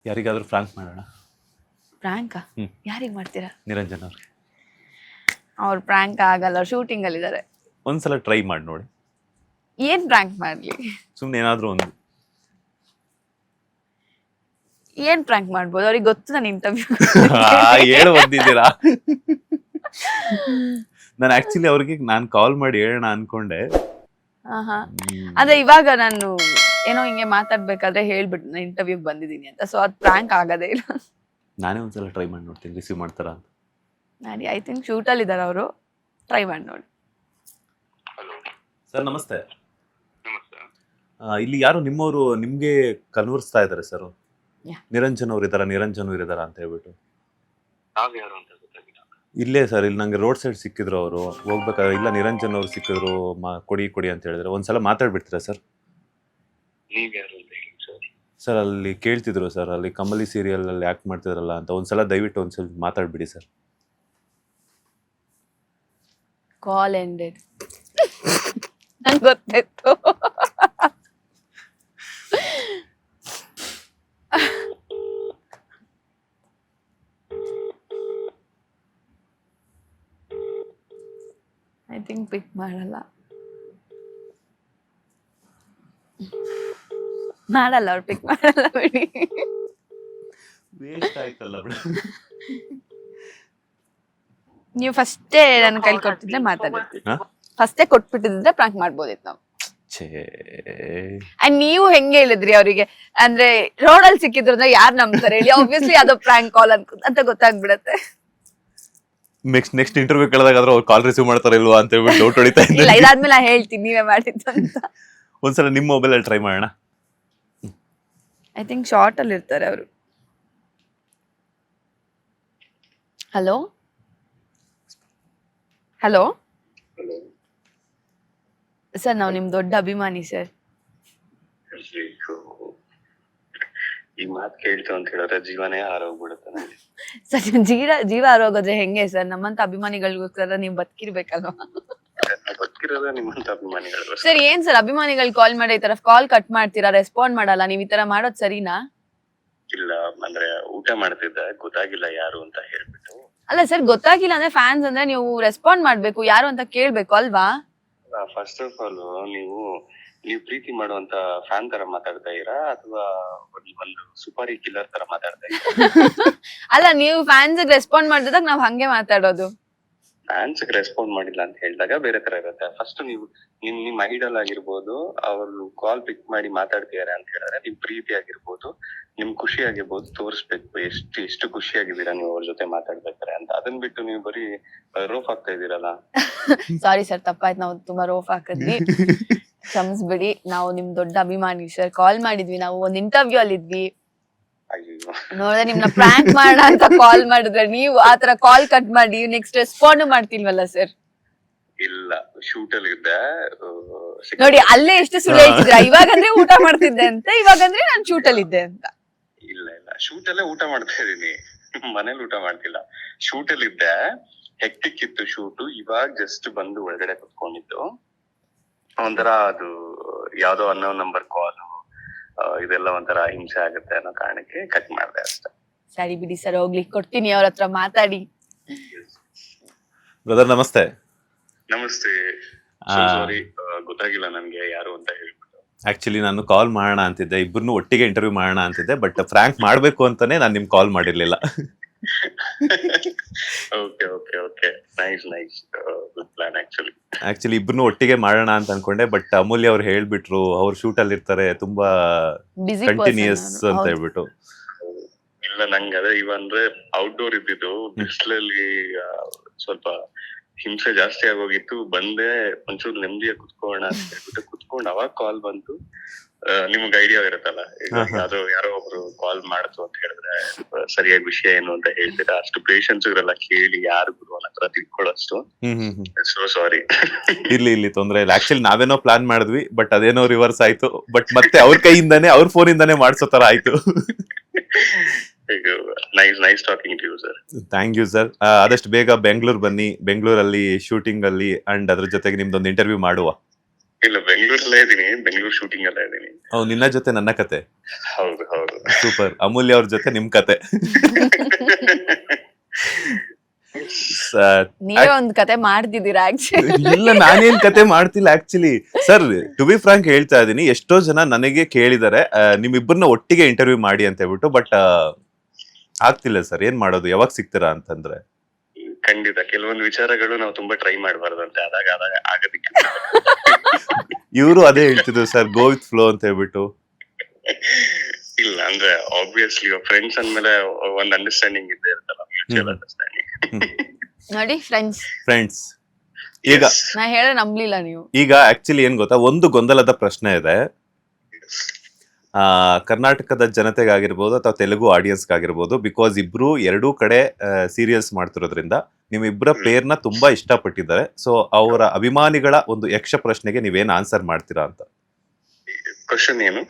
ಯಾರಿಗಾದ್ರೂ ಫ್ರಾಂಕ್ ಮಾಡೋಣ. ಪ್ರ್ಯಾಂಕಾ? ಯಾರಿಗೆ ಮಾಡ್ತೀರಾ? ನಿರಂಜನ್ ಅವ್ರಿಗೆ ಅವ್ರು ಪ್ರ್ಯಾಂಕ್ ಆಗಲ್ಲ, ಶೂಟಿಂಗ್ ಅಲ್ಲಿ ಇದ್ದಾರೆ. ಒಂದ್ಸಲ ಟ್ರೈ ಮಾಡಿ ನೋಡಿ. ಏನ್ ಪ್ರ್ಯಾಂಕ್ ಮಾಡ್ಲಿ? ಸುಮ್ನೆ ಏನಾದ್ರೂ ಒಂದು. ಏನ್ ಪ್ರ್ಯಾಂಕ್ ಮಾಡ್ಬೋದು? ಅವ್ರಿಗೆ ಗೊತ್ತು ನಾನು ಇಂಟರ್ವ್ಯೂ ಹೇಳು ಬಂದಿದ್ದೀರಾ. ನಾನು ಆಕ್ಚುಲಿ ಅವ್ರಿಗೆ ನಾನು ಕಾಲ್ ಮಾಡಿ ಹೇಳೋಣ ಅನ್ಕೊಂಡೆ. ಅಂದ್ರೆ ಇವಾಗ ನಾನು ಏನೋ ಹಿಂಗೆ ಮಾತಾಡ್ಬೇಕಾದ್ರೆ ಹೇಳ್ಬಿಟ್ಟು ನಾನು ಇಂಟರ್ವ್ಯೂಗೆ ಬಂದಿದ್ದೀನಿ ಅಂತ, ಸೊ ಅದು ಪ್ರ್ಯಾಂಕ್ ಆಗೋದೇ ಇಲ್ಲ. ನಾನೇ ಒಂದ್ಸಲ ಟ್ರೈ ಮಾಡಿ ನೋಡ್ತೀನಿ ರಿಸೀವ್ ಮಾಡ್ತಾರಾ ಅಂತ. ನಾನು ಐ ಥಿಂಕ್ ಶೂಟಲ್ಲಿ ಇದ್ದಾರೆ ಅವರು, ಟ್ರೈ ಮಾಡಿ ನೋಡಿ. ಸರ್ ನಮಸ್ತೆ. ಇಲ್ಲಿ ಯಾರು ನಿಮ್ಮವರು ನಿಮ್ಗೆ ಕನ್ವರ್ಸ್ತಾ ಇದ್ದಾರೆ ಸರ್. ನಿರಂಜನ್ ಅವ್ರು ಇದಾರ, ನಿರಂಜನ್ ಅವ್ರು ಇದಾರ ಅಂತ ಹೇಳ್ಬಿಟ್ಟು. ಇಲ್ಲೇ ಸರ್, ಇಲ್ಲಿ ನಂಗೆ ರೋಡ್ ಸೈಡ್ ಸಿಕ್ಕಿದ್ರು ಅವರು. ಹೋಗ್ಬೇಕಾದ್ರೆ ಇಲ್ಲ ನಿರಂಜನ್ ಅವ್ರು ಸಿಕ್ಕಿದ್ರು, ಕೊಡಿ ಕೊಡಿ ಅಂತ ಹೇಳಿದ್ರೆ. ಒಂದ್ಸಲ ಮಾತಾಡ್ಬಿಡ್ತೀರಾ ಸರ್? ಸರ್ ಅಲ್ಲಿ ಕೇಳ್ತಿದ್ರು ಸರ್, ಅಲ್ಲಿ ಕಮಲಿ ಸೀರಿಯಲ್ ಅಲ್ಲಿ ಆಕ್ಟ್ ಮಾಡ್ತಿದ್ರಲ್ಲ ಅಂತ. ಒಂದ್ಸಲ ದಯವಿಟ್ಟು ಒಂದ್ಸಲ ಮಾತಾಡ್ಬಿಡಿ ಸರ್. ಕಾಲ್ ಎಂಡೆಡ್. ನಂಗೆ ಗೊತ್ತಾಯ್ತು. ಐ ಥಿಂಕ್ ಪಿಕ್ ಮಾಡಲ್ಲ ಅವ್ರು, ಪಿಕ್ ಮಾಡಲ್ಲ ಬಿಡಿ. ವೇಸ್ಟ್ ಆಯ್ತಲ್ಲ ಬಿಡು. ನೀವು ಫಸ್ಟೇ ನನ್ನ ಕೈಲಿ ಕೊಟ್ಟಿದ್ರೆ ಮಾತಾಡಿರ್ತೀವಿ. ಫಸ್ಟೇ ಕೊಟ್ಬಿಟ್ಟಿದ್ರೆ ಪ್ರಾಂಕ್ ಮಾಡ್ಬೋದಿತ್ತು ನಾವು. ಅಂಡ್ ನೀವು ಹೆಂಗೆ ಹೇಳಿದ್ರಿ ಅವರಿಗೆ, ಅಂದ್ರೆ ರೋಡಲ್ಲಿ ಸಿಕ್ಕಿದ್ರು ಅಂದ್ರೆ ಯಾರು ನಂಬ್ತಾರೆ ಹೇಳಿ? ಆಬ್ವಿಯಸ್ಲಿ ಅದು ಪ್ರಾಂಕ್ ಕಾಲ್ ಅಂತ ಗೊತ್ತಾಗ್ಬಿಡತ್ತೆ. ನೆಕ್ಸ್ಟ್ ಇಂಟರ್ವ್ಯೂ ಕೇಳಿದಾಗಾದ್ರೂ ಅವ್ರು ಕಾಲ್ ರಿಸೀವ್ ಮಾಡ್ತಾರೆ ಇಲ್ವಾ ಅಂತ ಹೇಳ್ಬಿಟ್ಟು ಡೌಟ್ ಹೊಡಿತಾ ಇದ್ದೀನಿ. ಇಲ್ಲ, ಇದಾದ್ಮೇಲೆ ನಾ ಹೇಳ್ತೀನಿ ನೀವೇ ಮಾಡಿದ್ದು ಅಂತ. ಒಂದ್ಸಲ ನಿಮ್ಮ ಮೊಬೈಲ್ ಅಲ್ಲಿ ಟ್ರೈ ಮಾಡೋಣ. ಐ ಥಿಂಕ್ ಶಾರ್ಟ್ ಅಲ್ಲಿ ಇರ್ತಾರೆ ಅವರು. ಹಲೋ ಹಲೋ ಸರ್, ನಾವು ನಿಮ್ ದೊಡ್ಡ ಅಭಿಮಾನಿ ಸರ್. ಈ ಮಾತು ಕೇಳ್ತು ಅಂತ ಹೇಳಿದ್ರೆ ಜೀವನೇ ಹಾರೋಗ್ಬಿಡುತ್ತೆ ನನಗೆ. ಸರ್, ಜೀವ ಆರೋಗೋದ್ರೆ ಹೆಂಗೆ ಸರ್? ನಮ್ಮಂತ ಅಭಿಮಾನಿಗಳಿಗೋಸ್ಕರ ನೀವು ಬದುಕಿರ್ಬೇಕಲ್ವಾ? ಬದುಕಿರೋದೇ ನಿಮ್ಮಂತ ಅಭಿಮಾನಿಗಳು. ಸರ್ ಏನ್ ಸರ್, ಅಭಿಮಾನಿಗಳು ಕಾಲ್ ಮಾಡಿ ಈ ತರ ಕಾಲ್ ಕಟ್ ಮಾಡ್ತೀರಾ, ರೆಸ್ಪಾಂಡ್ ಮಾಡಲ್ಲ, ನೀವ್ ಈ ತರ ಮಾಡೋದ್ ಸರಿನಾ? ಇಲ್ಲ ಅಂದ್ರೆ ಊಟ ಮಾಡ್ತಿದ್ದೆ, ಗೊತ್ತಾಗಿಲ್ಲ ಯಾರು ಅಂತ ಹೇಳ್ಬಿಟ್ಟು. ಅಲ್ಲ ಸರ್, ಗೊತ್ತಾಗಿಲ್ಲ ಅಂದ್ರೆ ಫ್ಯಾನ್ಸ್ ಅಂದ್ರೆ ನೀವು ರೆಸ್ಪಾಂಡ್ ಮಾಡ್ಬೇಕು, ಯಾರು ಅಂತ ಕೇಳ್ಬೇಕು ಅಲ್ವಾ? ಫಸ್ಟ್ ಆಫ್ ಆಲ್ ನೀವು ಪ್ರೀತಿ ಮಾಡುವಂತ ಫ್ಯಾನ್ ತರ ಮಾತಾಡ್ತಾ ಇರಾ ಅಥವಾ ಒಂದು ಸುಪಾರಿ ಕಿಲ್ಲರ್ ತರ ಮಾತಾಡ್ತಾ ಇರಾ? ಅಲ್ಲ, ನೀವು ಫ್ಯಾನ್ಸ್ ರೆಸ್ಪಾಂಡ್ ಮಾಡಿದಾಗ ನಾವ್ ಹಂಗೆ ಮಾತಾಡೋದು. ಫ್ಯಾನ್ಸ್ ರೆಸ್ಪಾಂಡ್ ಮಾಡಿಲ್ಲ ಅಂತ ಹೇಳಿದಾಗ ಬೇರೆ ತರ ಇರುತ್ತೆ. ಫಸ್ಟ್ ನೀವು ನಿಮ್ ಐಡಲ್ ಆಗಿರ್ಬೋದು, ಅವರು ಕಾಲ್ ಪಿಕ್ ಮಾಡಿ ಮಾತಾಡ್ತಿದಾರೆ ಅಂತ ಹೇಳಿದ್ರೆ ನಿಮ್ ಪ್ರೀತಿ ಆಗಿರ್ಬೋದು, ನಿಮ್ ಖುಷಿ ಆಗಿರ್ಬೋದು ತೋರಿಸ್ಬೇಕು. ಎಷ್ಟು ಖುಷಿಯಾಗಿದ್ದೀರಾ ನೀವು ಅವ್ರ ಜೊತೆ ಮಾತಾಡ್ಬೇಕಾರೆ ಅಂತ. ಅದನ್ ಬಿಟ್ಟು ನೀವು ಬರೀ ರೋಫ್ ಆಗ್ತಾ ಇದೀರಲ್ಲ. ಸಾರಿ ಸರ್, ತಪ್ಪಾಯ್ತು, ನಾವು ತುಂಬಾ ರೋಫ್ ಹಾಕಿದ್ವಿ, ಕ್ಷಮಿಸ್ಬಿಡಿ. ನಾವು ನಿಮ್ ದೊಡ್ಡ ಅಭಿಮಾನಿ ಸರ್, ಕಾಲ್ ಮಾಡಿದ್ವಿ, ನಾವು ಒಂದ್ ಇಂಟರ್ವ್ಯೂ ಅಲ್ಲಿ ಇದ್ವಿ, ನೋಡಿದ್ರೆ ನಿಮ್ನ ಪ್ರ್ಯಾಂಕ್ ಮಾಡೋಣ ಅಂತ ಕಾಲ್ ಮಾಡಿದ್ರೆ ನೀವು ಆತರ ಕಾಲ್ ಕಟ್ ಮಾಡಿ ನೆಕ್ಸ್ಟ್ ರೆಸ್ಪಾಂಡ್ ಮಾಡ್ತಿಲ್ವಲ್ಲ ಸರ್? ಇಲ್ಲ, ಶೂಟ್ ಅಲ್ಲಿ ಇದ್ದೆ ನೋಡಿ, ಅಲ್ಲೇ ಎಷ್ಟು ಸುಳ್ಳು ಹೇಳ್ತಿದ್ರ. ಇವಾಗಂದ್ರೆ ಊಟ ಮಾಡ್ತಿದ್ದೆ ಅಂತ, ಇವಾಗಂದ್ರೆ ನಾನ್ ಶೂಟ್ ಅಲ್ಲಿ ಇದ್ದೆ ಅಂತ. ಇಲ್ಲ ಶೂಟ್ ಅಲ್ಲೇ ಊಟ ಮಾಡ್ತಾ ಇದೀನಿ, ಮನೇಲಿ ಊಟ ಮಾಡ್ತಿಲ್ಲ. ಶೂಟ್ ಅಲ್ಲಿ ಇದ್ದೆ, ಹೆಕ್ಟಿಕ್ ಇತ್ತು ಶೂಟು. ಇವಾಗ ಜಸ್ಟ್ ಬಂದು ಒಳಗಡೆ ಕುತ್ಕೊಂಡಿದ್ದು. ಒಂಥರ ಅದು ಯಾವ್ದೋ ಅನ್ನೋನ್ ನಂಬರ್ ಕಾಲ್, ಇದೆಲ್ಲ ಒಂಥರ ಹಿಂಸೆ ಆಗುತ್ತೆ ಅನ್ನೋ ಕಾರಣಕ್ಕೆ ಕಟ್ ಮಾಡಿದೆ ಅಷ್ಟೇ. ಸರಿ ಬಿಡಿ ಸರ್, ಹೋಗ್ಲಿ, ಕೊಡ್ತೀನಿ ಅವ್ರ ಹತ್ರ ಮಾತಾಡಿ. ಬ್ರದರ್ ನಮಸ್ತೆ. ನಮಸ್ತೆ. ಸಾರಿ, ಗೊತ್ತಾಗಿಲ್ಲ ನನ್ಗೆ ಯಾರು ಅಂತ ಹೇಳ್ಬಿಟ್ಟು. ಆಕ್ಚುಲಿ ನಾನು ಕಾಲ್ ಮಾಡೋಣ ಅಂತಿದ್ದೆ, ಇಬ್ಬರನ್ನು ಒಟ್ಟಿಗೆ ಇಂಟರ್ವ್ಯೂ ಮಾಡೋಣ ಅಂತಿದ್ದೆ, ಬಟ್ ಫ್ರಾಂಕ್ ಮಾಡ್ಬೇಕು ಅಂತಾನೆ ನಾನು ನಿಮ್ ಕಾಲ್ ಮಾಡಿರ್ಲಿಲ್ಲ. Okay okay okay, nice nice, good plan. Actually ಇಬ್ಬರನ್ನು ಒಟ್ಟಿಗೆ ಮಾಡೋಣ ಅಂತ ಅನ್ಕೊಂಡೆ, ಬಟ್ ಅಮೂಲ್ಯ ಅವ್ರು ಹೇಳ್ಬಿಟ್ರು ಅವ್ರು ಶೂಟ್ ಅಲ್ಲಿ ಇರ್ತಾರೆ, ತುಂಬಾ ಕಂಟಿನ್ಯೂಸ್ ಅಂತ ಹೇಳ್ಬಿಟ್ಟು. ಇಲ್ಲ, ನಂಗೆ ಅದೇ ಇವಂದ್ರೆ ಔಟ್ಡೋರ್ ಇದ್ದಿದ್ದು, ಬಿಸಿಲಲ್ಲಿ ಸ್ವಲ್ಪ ಹಿಂಸೆ ಜಾಸ್ತಿ ಆಗೋಗಿತ್ತು. ಬಂದೆ, ಒಂಚೂರು ನೆಮ್ಮದಿಯಾಗಿ ಕುತ್ಕೊಳ್ಳೋಣ ಅಂತ ಹೇಳ್ಬಿಟ್ಟು ಕುತ್ಕೊಂಡು ಅವಾಗ ಕಾಲ್ ಬಂತು. ನಿಮ್ಗೆ ಐಡಿಯಾ ಇರುತ್ತಲ್ಲ, ಯಾರೋ ಒಬ್ರು ಕಾಲ್ ಮಾಡ್ತು ಅಂತ ಹೇಳಿದ್ರೆ ಸರಿಯಾಗಿ ವಿಷಯ ಏನು ಅಂತ ಹೇಳ್ತೀರಾ, ಅಷ್ಟು ಪೇಷನ್ಸ್ ಇರಲ್ಲ ಕೇಳಿ ಯಾರು ಗುರು ಅನ್ನೋ ತಿಳ್ಕೊಳ್ಳೋಷ್ಟು. So sorry. ಇಲ್ಲಿ ತೊಂದ್ರೆ ಇಲ್ಲ. ಆಕ್ಚುಲಿ ನಾವೇನೋ ಪ್ಲಾನ್ ಮಾಡಿದ್ವಿ, ಬಟ್ ಅದೇನೋ ರಿವರ್ಸ್ ಆಯ್ತು. ಬಟ್ ಮತ್ತೆ ಅವ್ರ ಕೈಯಿಂದಾನೆ, ಅವ್ರ ಫೋನ್ ಇಂದಾನೆ ಮಾಡ್ಸೋ ತರ ಆಯ್ತು. Nice talking to you sir. Thank you sir. ಆದಷ್ಟು ಬೇಗ ಬೆಂಗಳೂರು ಬನ್ನಿ, ಬೆಂಗಳೂರಲ್ಲಿ ಶೂಟಿಂಗ್ ಅಲ್ಲಿ ಅಂಡ್ ಅದ್ರ ಜೊತೆಗೆ ನಿಮ್ದೊಂದು ಇಂಟರ್ವ್ಯೂ ಮಾಡುವ. ಇಲ್ಲ ಬೆಂಗಳೂರಲ್ಲೇ ಇದೀನಿ, ಬೆಂಗಳೂರು ಶೂಟಿಂಗ್ ಅಲ್ಲೇ ಇದೀನಿ. ನಿನ್ನ ಜೊತೆ ನನ್ನ ಕತೆ. ಹೌದು ಹೌದು. ಸೂಪರ್. ಅಮೂಲ್ಯ ಅವ್ರ ಜೊತೆ ನಿಮ್ ಕತೆ. ನೀವೇ ಒಂದ್ ಕತೆ ಮಾಡ್ತಿದ್ದೀರಾ ಆಕ್ಚುಲಿ. ಇಲ್ಲ, ನಾನೇನ್ ಕತೆ ಮಾಡ್ತಿಲ್ಲ actually. Sir, to be frank ಹೇಳ್ತಾ ಇದೀನಿ, ಎಷ್ಟೋ ಜನ ನನಗೆ ಕೇಳಿದಾರೆ ನಿಮ್ಮಿಬ್ಬರನ್ನ ಒಟ್ಟಿಗೆ ಇಂಟರ್ವ್ಯೂ ಮಾಡಿ ಅಂತ ಹೇಳ್ಬಿಟ್ಟು, ಬಟ್ ಆಗ್ತಿಲ್ಲ ಸರ್. ಏನ್ ಮಾಡೋದು, ಯಾವಾಗ ಸಿಗ್ತೀರಾ ಅಂತಂದ್ರೆ. ಖಂಡಿತ ಕೆಲವೊಂದು ವಿಚಾರಗಳು ನಾವು ತುಂಬಾ ಟ್ರೈ ಮಾಡಬಾರ್ದಂತೆ, ಆದಾಗ ಆಗೋದಿಕ್ಕೆ. ಇವರು ಅದೇ ಹೇಳ್ತಿದ್ರು ಸರ್, ಗೋ ವಿತ್ ಫ್ಲೋ ಅಂತ ಹೇಳ್ಬಿಟ್ಟು. ಇಲ್ಲ ಅಂದ್ರೆ ಆಬ್ವಿಯಸ್ಲಿ ಫ್ರೆಂಡ್ಸ್ ಅಂದ್ಮೇಲೆ ಒಂದ್ ಅಂಡರ್ಸ್ಟ್ಯಾಂಡಿಂಗ್ ಇದ್ದೇ ಇರ್ತಲ್ಲ, ಮ್ಯೂಚುವಲ್ ಅಂಡರ್ಸ್ಟ್ಯಾಂಡಿಂಗ್. ನೋಡಿ ಫ್ರೆಂಡ್ಸ್ ಈಗ ನಾ ಹೇಳ ನಂಬ್ಲಿಲ್ಲ ನೀವು. ಈಗ ಆಕ್ಚುಲಿ ಏನ್ ಗೊತ್ತಾ, ಒಂದು ಗೊಂದಲದ ಪ್ರಶ್ನೆ ಇದೆ. ಕರ್ನಾಟಕದ ಜನತೆಗಾಗಿರ್ಬೋದು ಅಥವಾ ತೆಲುಗು ಆಡಿಯನ್ಸ್ಗಾಗಿರ್ಬೋದು, ಬಿಕಾಸ್ ಇಬ್ರು ಎರಡೂ ಕಡೆ ಸೀರಿಯಲ್ಸ್ ಮಾಡ್ತಿರೋದ್ರಿಂದ ನಿಮ್ಮಿಬ್ಬರ ಪೇರ್ನ ತುಂಬಾ ಇಷ್ಟಪಟ್ಟಿದ್ದಾರೆ. ಸೊ ಅವರ ಅಭಿಮಾನಿಗಳ ಒಂದು ಯಕ್ಷ ಪ್ರಶ್ನೆಗೆ ನೀವೇನ್ ಆನ್ಸರ್ ಮಾಡ್ತೀರಾ ಅಂತ. ಕ್ವಶನ್ ಏನು?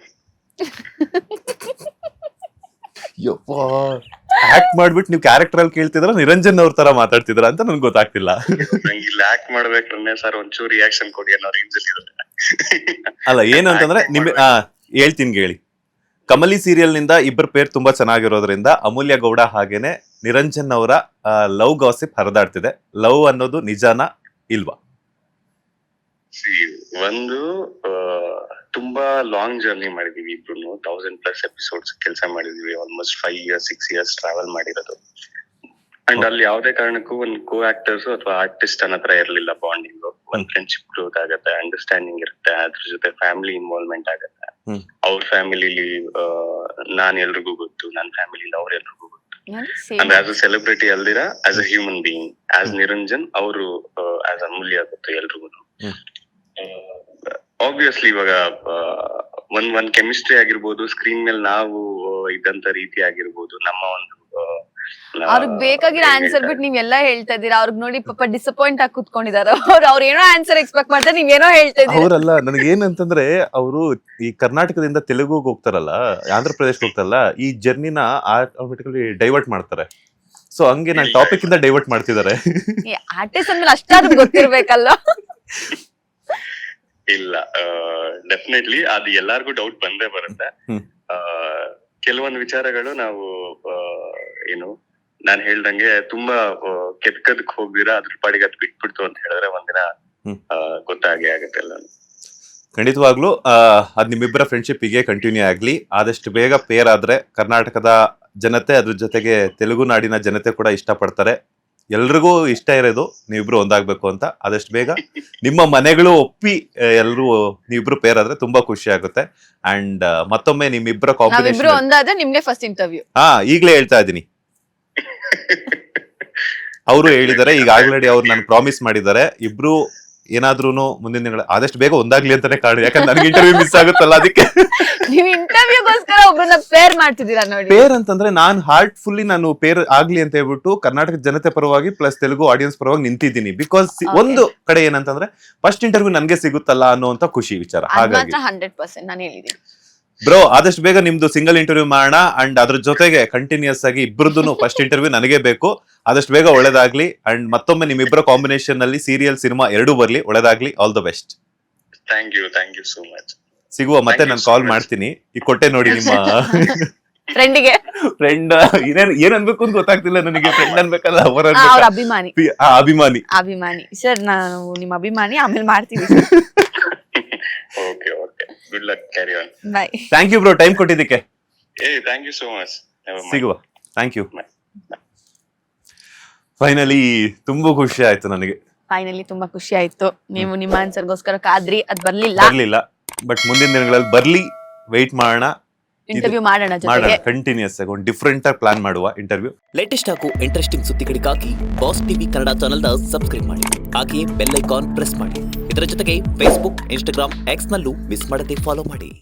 ಆಕ್ಟ್ ಮಾಡ್ಬಿಟ್ಟು ನೀವು ಕ್ಯಾರೆಕ್ಟರ್ ಅಲ್ಲಿ ಕೇಳ್ತಿದ್ರ, ನಿರಂಜನ್ ಅವ್ರ ತರ ಮಾತಾಡ್ತಿದ್ರ ಅಂತ ನನ್ಗೆ ಗೊತ್ತಾಗ್ತಿಲ್ಲ. ನಂಗೆ ಇಲ್ಲಿ ಆಕ್ಟ್ ಮಾಡ್ಬೇಕಂದ್ರೆ ಸರ್ ಒಂಚೂರು ರಿಯಾಕ್ಷನ್ ಕೊಡಿ ಅನ್ನೋ ರೇಂಜ್ ಅಲ್ಲಿ ಇರುತ್ತೆ. ಅಲ್ಲ, ಏನು ಅಂತಂದ್ರೆ ಹೇಳ್ತೀನಿ ಕೇಳಿ. ಕಮಲಿ ಸೀರಿಯಲ್ ನಿಂದ ಇಬ್ಬರ ಪೇರ್ ತುಂಬಾ ಚೆನ್ನಾಗಿರೋದ್ರಿಂದ ಅಮೂಲ್ಯ ಗೌಡ ಹಾಗೇನೆ ನಿರಂಜನ್ ಅವರ ಲವ್ ಗಾಸಿಪ್ ಹರಿದಾಡ್ತಿದೆ. ಲವ್ ಅನ್ನೋದು ನಿಜಾನ ಇಲ್ವಾ? ಒಂದು ತುಂಬಾ ಲಾಂಗ್ ಜರ್ನಿ ಮಾಡಿದೀವಿ ಇಬ್ರು, 1000+ ಎಪಿಸೋಡ್ಸ್ ಕೆಲಸ ಮಾಡಿದೀವಿ. ಆಲ್ಮೋಸ್ಟ್ 5 years 6 years ಟ್ರಾವೆಲ್ ಮಾಡಿರೋದು. ಅಂಡ್ ಅಲ್ಲಿ ಯಾವ್ದೇ ಕಾರಣಕ್ಕೂ ಒಂದು ಕೋ ಆಕ್ಟರ್ಸ್ ಅಥವಾ ಆರ್ಟಿಸ್ಟ್ ಅನ್ನತ್ರ ಇರ್ಲಿಲ್ಲ ಬಾಂಡಿಂಗ್. ಒಂದ್ ಫ್ರೆಂಡ್ಶಿಪ್ ಗ್ರೋತ್ ಆಗತ್ತೆ, ಅಂಡರ್ಸ್ಟ್ಯಾಂಡಿಂಗ್ ಇರುತ್ತೆ, ಅದ್ರ ಜೊತೆ ಫ್ಯಾಮಿಲಿ ಇನ್ವಾಲ್ವ್ಮೆಂಟ್ ಆಗತ್ತೆ. ಅವ್ರ ಫ್ಯಾಮಿಲಿಲಿ ನಾನ್ ಎಲ್ರಿಗೂ ಗೊತ್ತು, ನನ್ನ ಫ್ಯಾಮಿಲಿಲಿ ಅವ್ರೆಲ್ರಿಗೂ ಗೊತ್ತು. ಅಂದ್ರೆ ಆಸ್ ಅ ಸೆಲೆಬ್ರಿಟಿ ಅಲ್ದಿರ as a human being, as Niranjan ಅವರು ಆಸ್ ಅಮೂಲ್ಯ ಗೊತ್ತು ಎಲ್ರಿಗೂ. ಆಬ್ವಿಯಸ್ಲಿ ಇವಾಗ ಒಂದ್ ಕೆಮಿಸ್ಟ್ರಿ ಆಗಿರ್ಬೋದು, ಸ್ಕ್ರೀನ್ ಮೇಲೆ ನಾವು ಇದ್ದಂತ ರೀತಿ ಆಗಿರ್ಬೋದು, ನಮ್ಮ ಒಂದು ಅವ್ರಿಗೆ ಬೇಕಾಗಿರೋ ಆನ್ಸರ್ ಬಿಟ್ಟು ನೀವೆಲ್ಲ ಹೇಳ್ತಾ ಇದ್ದೀರಾ. ಅವ್ರಿಗೆ ನೋಡಿ ಪಾಪ ಡಿಸಪಾಯಿಂಟ್ ಆಗಿ ಕುತ್ಕೊಂಡಿದ್ದಾರೆ. ಅವ್ರು ಏನೋ ಆನ್ಸರ್ ಎಕ್ಸ್ಪೆಕ್ಟ್ ಮಾಡ್ತಾರೆ, ನೀವೇನೋ ಹೇಳ್ತಾ ಇದ್ದೀರಾ. ಅವರಲ್ಲ, ನನಗೆ ಏನಂತಂದ್ರೆ ಅವರು ಈ ಕರ್ನಾಟಕದಿಂದ ತೆಲುಗುಗೆ ಹೋಗ್ತಾರಲ್ಲ, ಆಂಧ್ರ ಪ್ರದೇಶಕ್ಕೆ ಹೋಗ್ತಾರಲ್ಲ, ಈ ಜರ್ನಿನ ಆಟೋಮೆಟಿಕಲಿ ಡೈವರ್ಟ್ ಮಾಡ್ತಾರೆ. ಸೊ ಹಂಗೆ ನಾನು ಟಾಪಿಕ್ ಇಂದ ಡೈವರ್ಟ್ ಮಾಡ್ತಿದ್ದಾರೆ. ಆರ್ಟಿಸ್ಟ್ ಅಂದ್ರೆ ಅಷ್ಟಾದ್ರೂ ಗೊತ್ತಿರ್ಬೇಕಲ್ಲ. ಇಲ್ಲ, ಡೆಫಿನೆಟ್ಲಿ ಅದು ಎಲ್ಲಾರ್ಗು ಡೌಟ್ ಬಂದೇ ಬರುತ್ತೆ. ಕೆಲವೊಂದು ವಿಚಾರಗಳು ನಾವು ಏನು ನಾನ್ ಹೇಳ್ದಂಗೆ ತುಂಬಾ ಕೆತ್ಕದಕ್ ಹೋಗ್ದಿರಾ ಅದ್ರ ಪಾಡಿಗೆ ಅದ್ ಬಿಟ್ಬಿಡ್ತು ಅಂತ ಹೇಳಿದ್ರೆ ಒಂದಿನ ಗೊತ್ತಾಗೇ ಆಗತ್ತೆ ಎಲ್ಲ. ಖಂಡಿತವಾಗ್ಲೂ ಅದ್ ನಿಮ್ಮಿಬ್ಬರ ಫ್ರೆಂಡ್ಶಿಪ್ ಹೀಗೆ ಕಂಟಿನ್ಯೂ ಆಗ್ಲಿ. ಆದಷ್ಟು ಬೇಗ ಪೇರ್ ಆದ್ರೆ ಕರ್ನಾಟಕದ ಜನತೆ, ಅದ್ರ ಜೊತೆಗೆ ತೆಲುಗು ನಾಡಿನ ಜನತೆ ಕೂಡ ಇಷ್ಟಪಡ್ತಾರೆ. ಎಲ್ರಿಗೂ ಇಷ್ಟ ಇರೋದು ನೀವಿಬ್ರು ಒಂದಾಗ್ಬೇಕು ಅಂತ. ಆದಷ್ಟು ಬೇಗ ನಿಮ್ಮ ಮನೆಗಳು ಒಪ್ಪಿ ಎಲ್ರು ನೀವಿಬ್ರು ಪೇರ್ ಆದ್ರೆ ತುಂಬಾ ಖುಷಿ ಆಗುತ್ತೆ. ಅಂಡ್ ಮತ್ತೊಮ್ಮೆ ನಿಮ್ಮಿಬ್ಬರ ಕಾಂಬಿನೇಷನ್ ಒಂದಾದ್ರೆ ನಿಮ್ಗೆ ಫಸ್ಟ್ ಇಂಟರ್ವ್ಯೂ ಈಗ್ಲೇ ಹೇಳ್ತಾ ಇದೀನಿ. ಅವರು ಹೇಳಿದ್ದಾರೆ, ಈಗ ಆಲ್ರೆಡಿ ಅವ್ರು ನನ್ಗೆ ಪ್ರಾಮಿಸ್ ಮಾಡಿದ್ದಾರೆ, ಇಬ್ರು ಏನಾದ್ರೂನು ಮುಂದಿನ ದಿನಗಳ ಆದಷ್ಟು ಬೇಗ ಒಂದಾಗ್ಲಿ ಅಂತಾನೆ ಕಾರಣ. ಯಾಕಂದ್ರೆ ನನಗೆ ಇಂಟರ್ವ್ಯೂ ಮಿಸ್ ಆಗುತ್ತಲ್ಲ, ಅದಕ್ಕೆ. ನೀವು ಇಂಟರ್ವ್ಯೂಗೋಸ್ಕರ ಒಬ್ಬರನ್ನ ಪೇರ್ ಮಾಡ್ತಿದ್ದೀರಾ ನೋಡಿ. ಪೇರ್ ಅಂತಂದ್ರೆ ನಾನು ಹಾರ್ಟ್ಫುಲ್ಲಿ ನಾನು ಪೇರ್ ಆಗ್ಲಿ ಅಂತ ಹೇಳ್ಬಿಟ್ಟು ಕರ್ನಾಟಕ ಜನತೆ ಪರವಾಗಿ ಪ್ಲಸ್ ತೆಲುಗು ಆಡಿಯನ್ಸ್ ಪರವಾಗಿ ನಿಂತಿದ್ದೀನಿ. ಬಿಕಾಸ್ ಒಂದು ಕಡೆ ಏನಂತಂದ್ರೆ ಫಸ್ಟ್ ಇಂಟರ್ವ್ಯೂ ನನ್ಗೆ ಸಿಗುತ್ತಲ್ಲ ಅನ್ನೋಂತ ಖುಷಿ ವಿಚಾರ. ಹಾಗಾಗಿ 100% ನಾನು ಹೇಳಿದ್ದೀನಿ ಬ್ರೋ, ಆದಷ್ಟು ಬೇಗ ನಿಮ್ದು ಸಿಂಗಲ್ ಇಂಟರ್ವ್ಯೂ ಮಾಡೋಣ. ಅಂಡ್ ಅದ್ರ ಜೊತೆಗೆ ಕಂಟಿನ್ಯೂಸ್ ಆಗಿ ಇಬ್ಬರದ್ದು ಫಸ್ಟ್ ಇಂಟರ್ವ್ಯೂ ನನಗೆ ಬೇಕು. ಆದಷ್ಟು ಬೇಗ ಒಳ್ಳೇದಾಗ್ಲಿ. ಅಂಡ್ ಮತ್ತೊಮ್ಮೆ ನಿಮ್ಮಿಬ್ಬರ ಕಾಂಬಿನೇಷನ್ ಅಲ್ಲಿ ಸೀರಿಯಲ್ ಸಿನಿಮಾ ಎರಡೂ ಬರ್ಲಿ. ಒಳ್ಳೇದಾಗ್ಲಿ. All the best. Thank you so much. ಸಿಗುವ ಮತ್ತೆ ನಾನು ಕಾಲ್ ಮಾಡ್ತೀನಿ. ಈಗ ಕೊಟ್ಟೆ ನೋಡಿ ನಿಮ್ಮ ಫ್ರೆಂಡ್ಗೆ. ಫ್ರೆಂಡ್ ಏನ್ ಅನ್ಬೇಕು ಅಂತ ಗೊತ್ತಾಗ್ತಿಲ್ಲ ನನಗೆ. ಫ್ರೆಂಡ್ ಅನ್ಬೇಕಲ್ಲ, ಅವ್ರ ಅಭಿಮಾನಿ. ಅಭಿಮಾನಿ ಸರ್, ನಾನು ನಿಮ್ಮ ಅಭಿಮಾನಿ. ಆಮೇಲೆ ಮಾಡ್ತೀವಿ. Okay, good luck, carry on. Bye. Thank you bro, time ಕೊಟ್ಟಿದ್ದಕ್ಕೆ. Thank you so much. ಸಿಗುವ. Thank you. ಫೈನಲಿ ತುಂಬಾ ಖುಷಿ ಆಯ್ತು ನನಗೆ. ಫೈನಲಿ ತುಂಬಾ ಖುಷಿ ಆಯ್ತು. ನೀವು ನಿಮ್ಮ ಆನ್ಸರ್ಗೋಸ್ಕರ ಕಾದ್ರಿ, ಅದ್ ಬರ್ಲಿಲ್ಲ. ಬಟ್ ಮುಂದಿನ ದಿನಗಳಲ್ಲಿ ಬರ್ಲಿ, ವೆಯ್ಟ್ ಮಾಡೋಣ. ಇಂಟರ್ವ್ಯೂ ಮಾಡೋಣ ಜೊತೆಗೆ. ಕಂಟಿನ್ಯೂಸ್ ಆಗಿ ಒಂದು ಡಿಫ್ರೆಂಟ್ ಆಗಿ ಪ್ಲಾನ್ ಮಾಡುವ ಇಂಟರ್ವ್ಯೂ. ಲೇಟೆಸ್ಟ್ ಹಾಗೂ ಇಂಟ್ರೆಸ್ಟಿಂಗ್ ಸುದ್ದಿಗಳಿಗಾಗಿ ಬಾಸ್ ಟಿವಿ ಕನ್ನಡ ಚಾನೆಲ್ನ ಸಬ್ಸ್ಕ್ರೈಬ್ ಮಾಡಿ. ಹಾಗೆಯೇ ಬೆಲ್ ಐಕಾನ್ ಪ್ರೆಸ್ ಮಾಡಿ. ಇದರ ಜೊತೆಗೆ ಫೇಸ್ಬುಕ್, ಇನ್ಸ್ಟಾಗ್ರಾಮ್, ಎಕ್ಸ್ ನಲ್ಲೂ ಮಿಸ್ ಮಾಡದೆ ಫಾಲೋ ಮಾಡಿ.